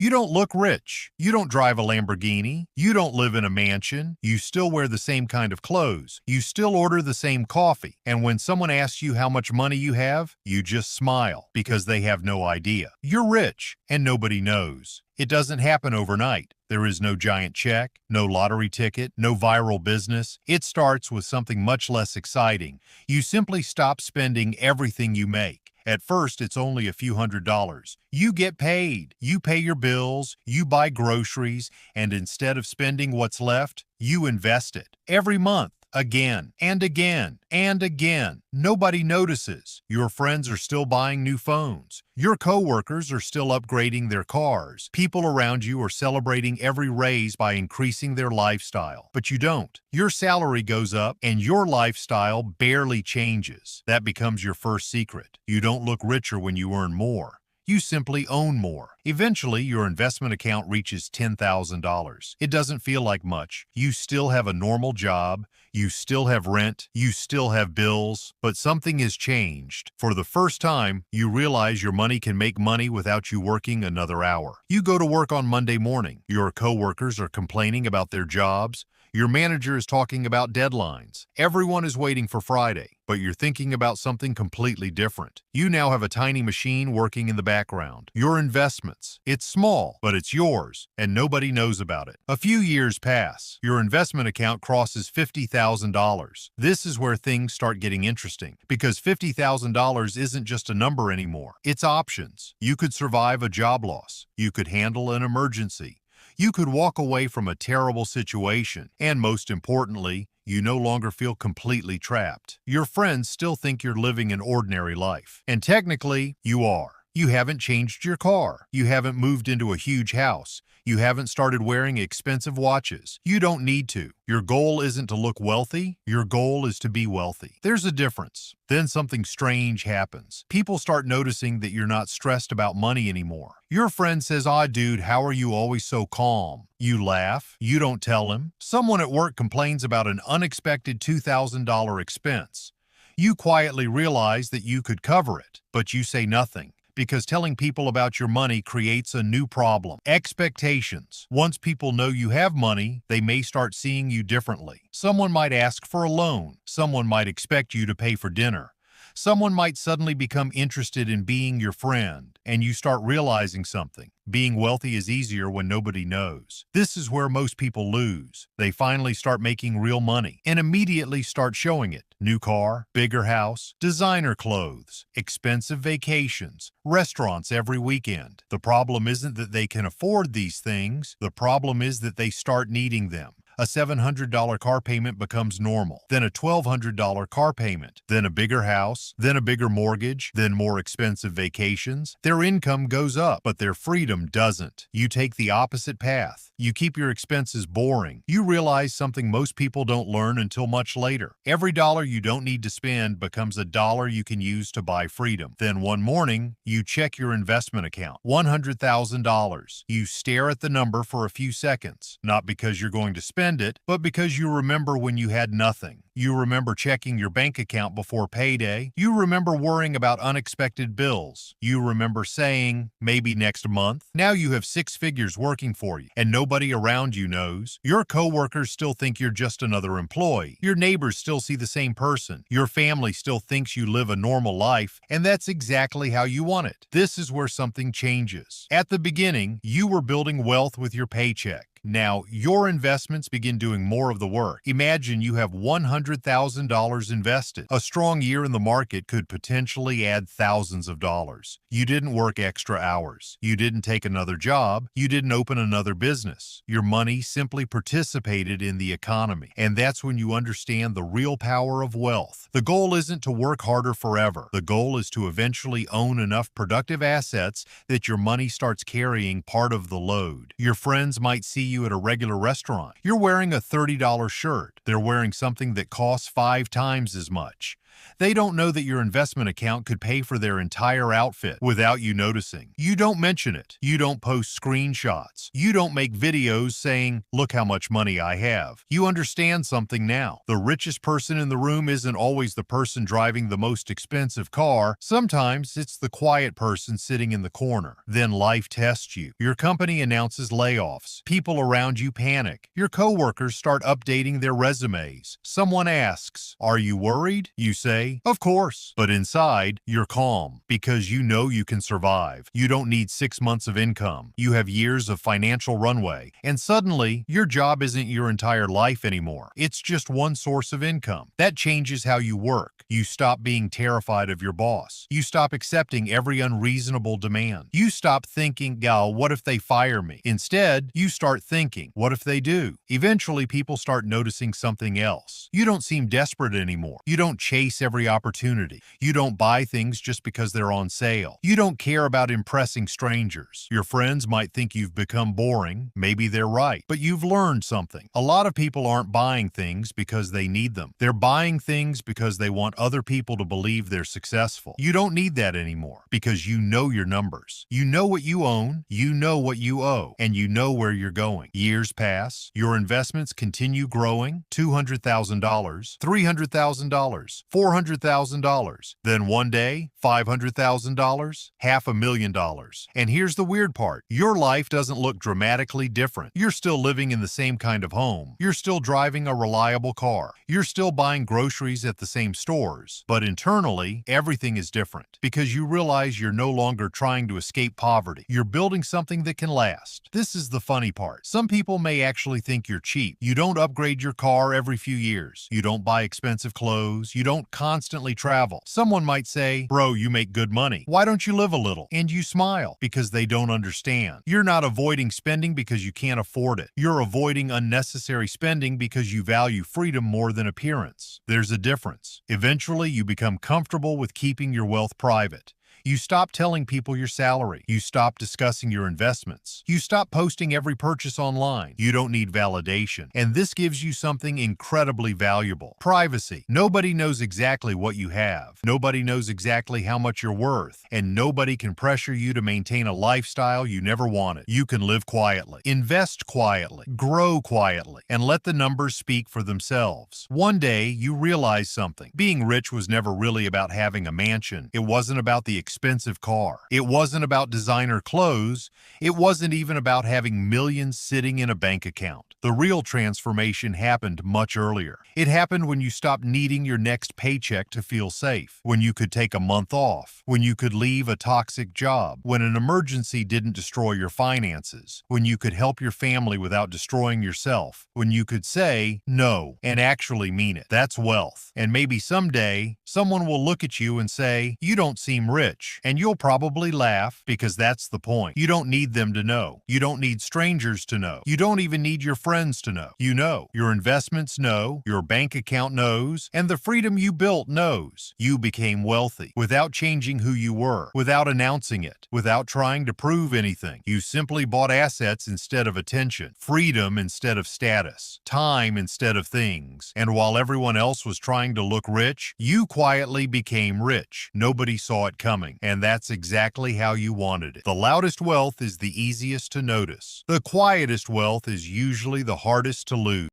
You don't look rich. You don't drive a Lamborghini. You don't live in a mansion. You still wear the same kind of clothes. You still order the same coffee. And when someone asks you how much money you have, you just smile because they have no idea. You're rich and nobody knows. It doesn't happen overnight. There is no giant check, no lottery ticket, no viral business. It starts with something much less exciting. You simply stop spending everything you make. At first, it's only a few $100s. You get paid. You pay your bills, you buy groceries, and instead of spending what's left, you invest it. Every month, again, and again, and again. Nobody notices. Your friends are still buying new phones. Your coworkers are still upgrading their cars. People around you are celebrating every raise by increasing their lifestyle. But you don't. Your salary goes up and your lifestyle barely changes. That becomes your first secret. You don't look richer when you earn more. You simply own more. Eventually, your investment account reaches $10,000. It doesn't feel like much. You still have a normal job. You still have rent. You still have bills. But something has changed. For the first time, you realize your money can make money without you working another hour. You go to work on Monday morning. Your coworkers are complaining about their jobs. Your manager is talking about deadlines. Everyone is waiting for Friday, but you're thinking about something completely different. You now have a tiny machine working in the background. Your investments. It's small, but it's yours, and nobody knows about it. A few years pass. Your investment account crosses $50,000. This is where things start getting interesting, because $50,000 isn't just a number anymore. It's options. You could survive a job loss. You could handle an emergency. You could walk away from a terrible situation, and most importantly, you no longer feel completely trapped. Your friends still think you're living an ordinary life, and technically, you are. You haven't changed your car. You haven't moved into a huge house. You haven't started wearing expensive watches. You don't need to. Your goal isn't to look wealthy. Your goal is to be wealthy. There's a difference. Then something strange happens. People start noticing that you're not stressed about money anymore. Your friend says, "Ah, dude, how are you always so calm?" You laugh. You don't tell him. Someone at work complains about an unexpected $2,000 expense. You quietly realize that you could cover it, but you say nothing. Because telling people about your money creates a new problem. Expectations. Once people know you have money, they may start seeing you differently. Someone might ask for a loan. Someone might expect you to pay for dinner. Someone might suddenly become interested in being your friend, and you start realizing something. Being wealthy is easier when nobody knows. This is where most people lose. They finally start making real money and immediately start showing it. New car, bigger house, designer clothes, expensive vacations, restaurants every weekend. The problem isn't that they can afford these things. The problem is that they start needing them. A $700 car payment becomes normal, then a $1,200 car payment, then a bigger house, then a bigger mortgage, then more expensive vacations. Their income goes up, but their freedom doesn't. You take the opposite path. You keep your expenses boring. You realize something most people don't learn until much later. Every dollar you don't need to spend becomes a dollar you can use to buy freedom. Then one morning, you check your investment account. $100,000. You stare at the number for a few seconds, not because you're going to spend it, but because you remember when you had nothing. You remember checking your bank account before payday. You remember worrying about unexpected bills. You remember saying, maybe next month. Now you have 6 figures working for you, and nobody around you knows. Your coworkers still think you're just another employee. Your neighbors still see the same person. Your family still thinks you live a normal life, and that's exactly how you want it. This is where something changes. At the beginning, you were building wealth with your paycheck. Now, your investments begin doing more of the work. Imagine you have $100,000 invested. A strong year in the market could potentially add thousands of dollars. You didn't work extra hours. You didn't take another job. You didn't open another business. Your money simply participated in the economy. And that's when you understand the real power of wealth. The goal isn't to work harder forever. The goal is to eventually own enough productive assets that your money starts carrying part of the load. Your friends might see you at a regular restaurant. You're wearing a $30 shirt. They're wearing something that costs 5 times as much. They don't know that your investment account could pay for their entire outfit without you noticing. You don't mention it. You don't post screenshots. You don't make videos saying, "Look how much money I have." You understand something now. The richest person in the room isn't always the person driving the most expensive car. Sometimes it's the quiet person sitting in the corner. Then life tests you. Your company announces layoffs. People around you panic. Your coworkers start updating their resumes. Someone asks, "Are you worried?" You say, "Of course." But inside, you're calm because you know you can survive. You don't need 6 months of income. You have years of financial runway. And suddenly, your job isn't your entire life anymore. It's just one source of income. That changes how you work. You stop being terrified of your boss. You stop accepting every unreasonable demand. You stop thinking, "Gal, what if they fire me?" Instead, you start thinking, "What if they do?" Eventually, people start noticing something else. You don't seem desperate anymore. You don't chase every opportunity. You don't buy things just because they're on sale. You don't care about impressing strangers. Your friends might think you've become boring. Maybe they're right. But you've learned something. A lot of people aren't buying things because they need them. They're buying things because they want other people to believe they're successful. You don't need that anymore because you know your numbers. You know what you own, you know what you owe, and you know where you're going. Years pass, your investments continue growing, $200,000, $300,000, $400,000. Then one day, $500,000, $500,000. And here's the weird part. Your life doesn't look dramatically different. You're still living in the same kind of home. You're still driving a reliable car. You're still buying groceries at the same stores. But internally, everything is different because you realize you're no longer trying to escape poverty. You're building something that can last. This is the funny part. Some people may actually think you're cheap. You don't upgrade your car every few years. You don't buy expensive clothes. You don't constantly travel. Someone might say, "Bro, you make good money. Why don't you live a little?" And you smile because they don't understand. You're not avoiding spending because you can't afford it. You're avoiding unnecessary spending because you value freedom more than appearance. There's a difference. Eventually, you become comfortable with keeping your wealth private. You stop telling people your salary. You stop discussing your investments. You stop posting every purchase online. You don't need validation. And this gives you something incredibly valuable. Privacy. Nobody knows exactly what you have. Nobody knows exactly how much you're worth. And nobody can pressure you to maintain a lifestyle you never wanted. You can live quietly, invest quietly, grow quietly, and let the numbers speak for themselves. One day, you realize something. Being rich was never really about having a mansion. It wasn't about the expensive car. It wasn't about designer clothes. It wasn't even about having millions sitting in a bank account. The real transformation happened much earlier. It happened when you stopped needing your next paycheck to feel safe, when you could take a month off, when you could leave a toxic job, when an emergency didn't destroy your finances, when you could help your family without destroying yourself, when you could say no and actually mean it. That's wealth. And maybe someday, someone will look at you and say, "You don't seem rich." And you'll probably laugh because that's the point. You don't need them to know. You don't need strangers to know. You don't even need your friends to know. You know. Your investments know. Your bank account knows. And the freedom you built knows. You became wealthy without changing who you were, without announcing it, without trying to prove anything. You simply bought assets instead of attention, freedom instead of status, time instead of things. And while everyone else was trying to look rich, you quietly became rich. Nobody saw it coming. And that's exactly how you wanted it. The loudest wealth is the easiest to notice. The quietest wealth is usually the hardest to lose.